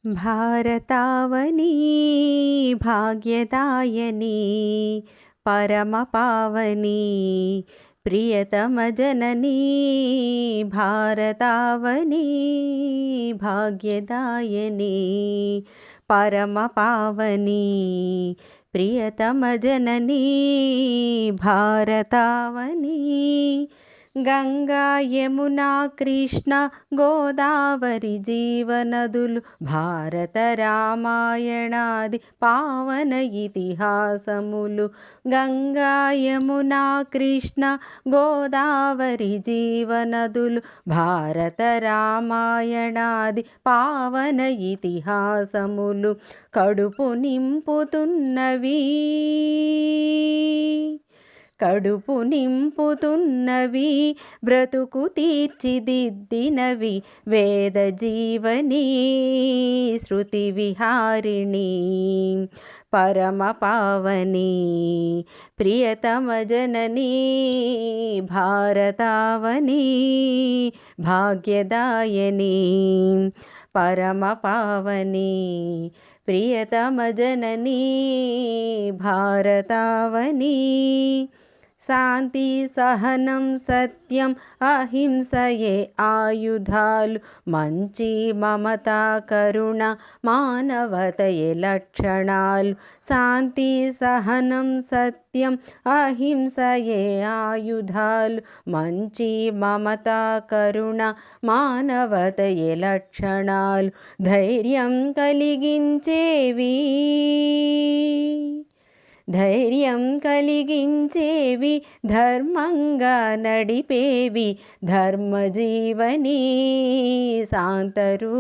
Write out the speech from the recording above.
భారతావని భాగ్యదాయని పరమపావని ప్రియతమ జననీ భారతావని భాగ్యదాయని పరమపావని ప్రియతమ జననీ భారతావని గంగా యమునా కృష్ణ గోదావరి జీవనదులు భారత రామాయణాది పావన ఇతిహాసములు. గంగా యమునా కృష్ణ గోదావరి జీవనదులు భారత రామాయణాది పావన ఇతిహాసములు. కడుపు నింపుతున్నవి కడుపు నింపుతున్నవి బ్రతుకు తీర్చిదిద్దినవి వేద జీవని శృతి విహారిణి పరమ పావని ప్రియతమ జననీ భారతావని భాగ్యదాయని పరమ పావని ప్రియతమ జననీ భారతావని. శాంతి సహనం సత్యం అహింసయే ఆయుధాలు. మంచి మమత కరుణ మానవతయే లక్షణాలు. శాంతి సహనం సత్యం అహింసయే ఆయుధాలు. మంచి మమత కరుణ మానవతయే లక్షణాలు. ధైర్యం కలిగించేవి ధర్మంగా నడిపేవి ధర్మజీవని శాంతరు